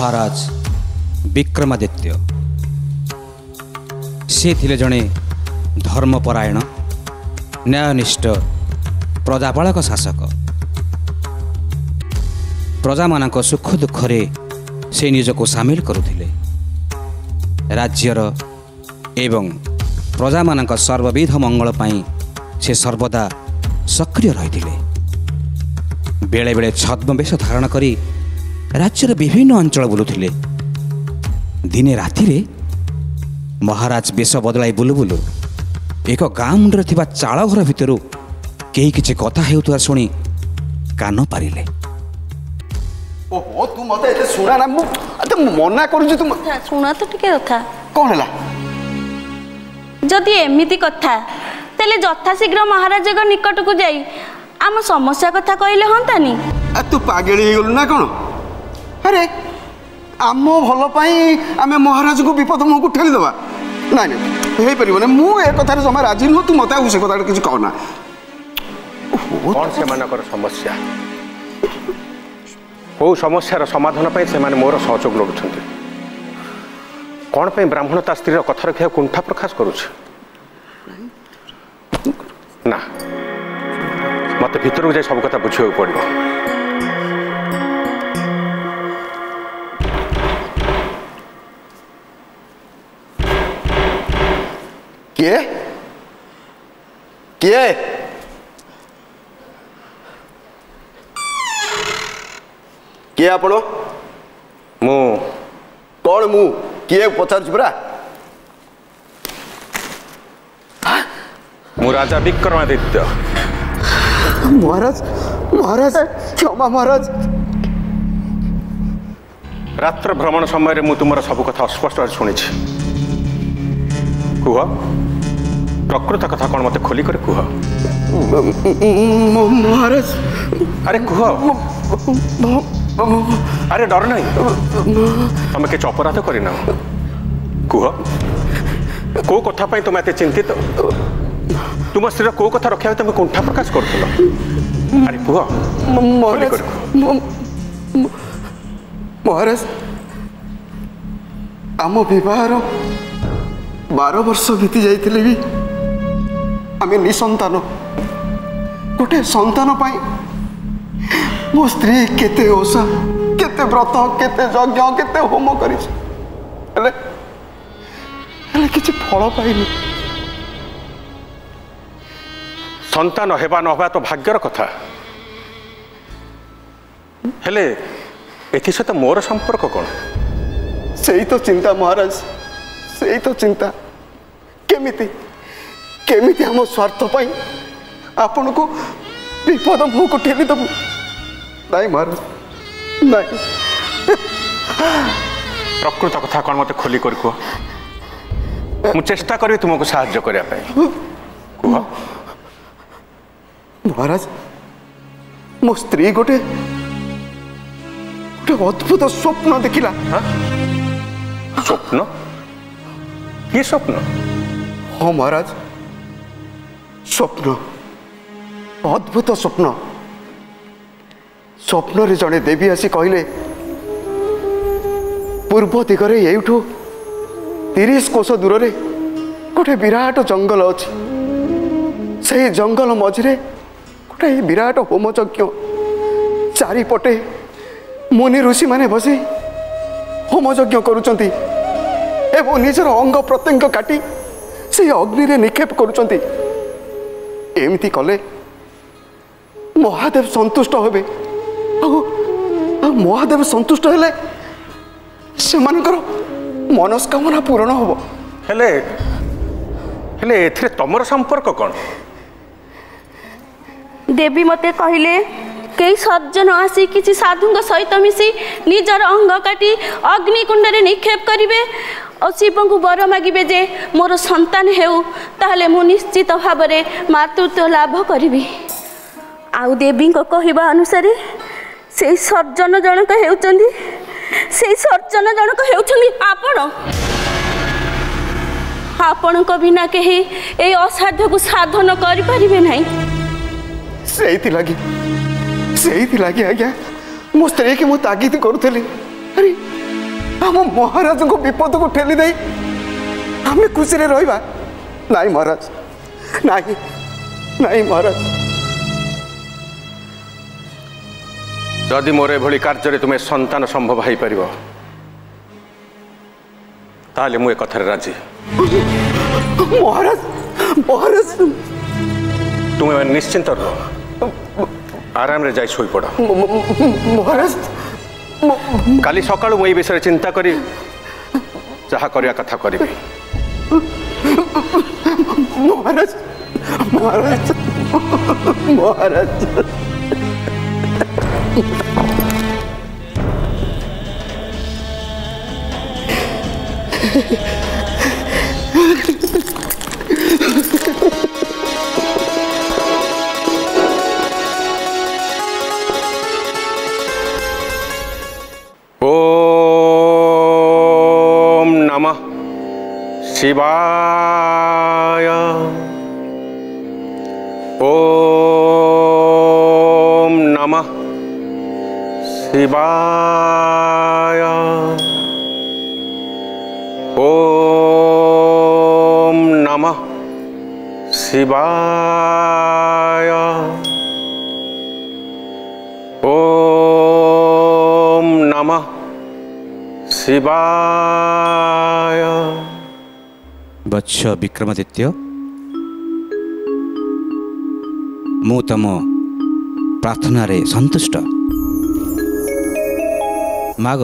महाराज विक्रमादित्य। से थिले जणे धर्मपरायण न्यायनिष्ठ प्रजापालक शासक। प्रजा मानक सुख दुखरे से निजको सामिल करुथिले। राज्यर एवं प्रजा मानक सर्वविध मंगल पाई से सर्वदा सक्रिय रहिथिले। बेले बेले छद्मवेश धारण करी राज्यर विभिन्न अंचल बुलुथिले। दिने रातिरे महाराज वेश बदलाई बुलु बुलु एक गाँ मुंडरे थिबा चाळ घर भितरु केही किछि कथा हेउतुआ सुनी कान पारिले। ओहो तू मते एते सुना ना, मु मना करू तू सुना तो टिके कथा कोन हला। जदि एमिति कथा तेले यथा शीघ्र महाराज निकट को जाई आम समस्या कथा कहले हंतानी। तू पागेली गलु ना कोन? अरे आम भल पाई आमे महाराज को विपद मुह को ठेली दबा नाइ हे परिबो ने। मु ए कथा रे जमा राजी न, तू मते से कथा किछ कहना। कौन से मानकर समस्या को समस्यार समाधान पाई से माने मोर सहयोग लोड़ुछन्ते। कौन पे ब्राह्मणता स्त्री कथा रखिया कुंठा प्रकाश करूछ ना। मत भीतर जाए सब कथा बुझे पड़ो। किए किए किए आपण मु कौन मु किए पचार परा। मु राजा विक्रमादित्य। महाराज महाराज क्षमा महाराज। रात्र भ्रमण समय मु तुमर सब कथा स्पष्ट शुणी। कुह प्रकृत कथा कौन मत खोली कर कुह। महाराज अरे कुह। अरे डर नहीं, तुम किसी अपराध करना। कुह को कथा पाई तुम एत चिंतित? तुम स्त्री को कथा रखा तुम कुंठा प्रकाश कर। अरे कुह महाराज आम विवाहर 12 वर्ष बीती जाइथिले भी आमे निसंतान। गोटे संतान पाई मो स्त्री केते ओषा केते व्रत केते यज्ञ केते होम करिछ, हेले किछि फल पाइनी। संतान हेबा न हेबा तो भाग्यर कथा। हेले एथि सहित मोर संपर्क कौन? सेही तो चिंता महाराज, सेही तो चिंता। केमिति केमिति हम स्वार्थ पाई आपण को विपद मुह को ठेली दबु। नहीं महाराज नहीं। प्रकृत कथा कौन मत खोली कर कुह। मु चेष्टा करी तुमको साहाय्य करिया पाई। कुह महाराज मो स्त्री गोटे अद्भुत स्वप्न देखिला। स्वप्न? कि स्वप्न? हाँ महाराज स्वप्न, अद्भुत स्वप्न। स्वप्न रे जड़े देवी आसी कहले पूर्व दिगरे एठू 30 कोश दूर रे गोटे विराट जंगल अच्छी। से जंगल मझिरे गोटे विराट होम यज्ञ। चारिपटे मुनि ऋषि माने बसी होम यज्ञ करुचंती एवं निजर अंग प्रत्यंग काटी से अग्नि रे निक्षेप करुचंती। एमती कले महादेव संतुष्ट होबे। महादेव संतुष्ट हेले से मानकर मनस्कामना पूर्ण होबो। हेले हेले एथिरे तमर संपर्क कौन? देवी मते कहले कई सज्जन आसी किसी साधु सहित मिसी निजर अंग काटी अग्निकुंड रे निक्षेप करिवे और शिव को वर मागिबे जे मोर संतान हेउ ताहले मु निश्चित भाव रे मातृत्व लाभ करिवि। आउ देवी को कहवा अनुसार से सज्जन जनक हेउचंदी से सज्जन जनक हेउचंदी आपण। आपण को बिना कहीं ए असाध्य को साधन करि परिबे नहीं। सेही लगी आज्ञा मो स्त्री की मु तागिद करुली। अरे आम महाराज को विपद को ठेली दे आम खुशी रहा नाई महाराज नाई नाई महाराज जदि मोर एभली कार्य तुम्हें संतान संभव हो पार ताले मु कथार राजी महाराज महाराज तुम्हें निश्चिंत रह आराम रे जाई सोई पड़ महाराज काली सकाळ मु विषय चिंता करी जहा करिया कथा करी महाराज महाराज महाराज ओम नमः शिवाय ओम नमः शिवाय ओम नमः शिवाय ओम नमः शिवाय। वत्स विक्रमादित्य मु तम प्रार्थना रे संतुष्ट माग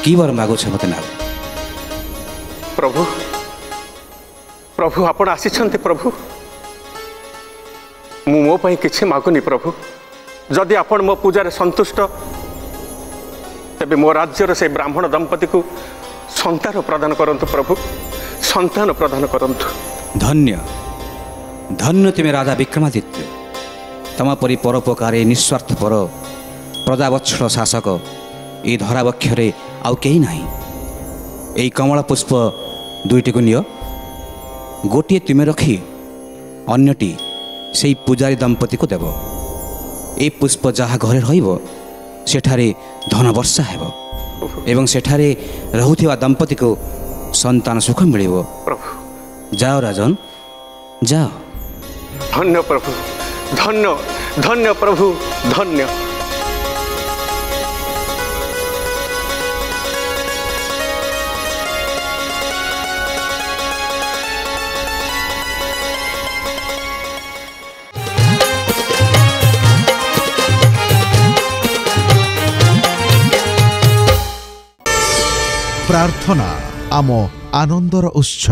की वर मागुछ मते नाग प्रभु प्रभु आपण आसीछन्ते प्रभु मु मो पई किछि मागुनी प्रभु जदि आपण मो पूजा रे संतुष्ट तेबे मो राज्यर से ब्राह्मण दंपति को संतान प्रदान करंतु प्रभु संतान प्रदान करंतु। धन्य धन्य तुमे राजा विक्रमादित्य तम परी परोपकारी निस्वार्थपर प्रजावत्सल शासक ए धरावक्षरे आउ केही नाही। एई कमल पुष्प दुईटी को नियो गोटे तुमे रखी अन्यटी सेई पूजारी दंपति को देव ए पुष्प जहाँ घरे रहिबो सेठारे धन वर्षा हेबो एवं सेठारे रहुथिबा दंपति को संतान सुख मिलिबो। प्रभु जाओ राजन जाओ। धन्य प्रभु धन्य धन्य प्रभु धन्य। प्रार्थना आम आनंदर उत्स।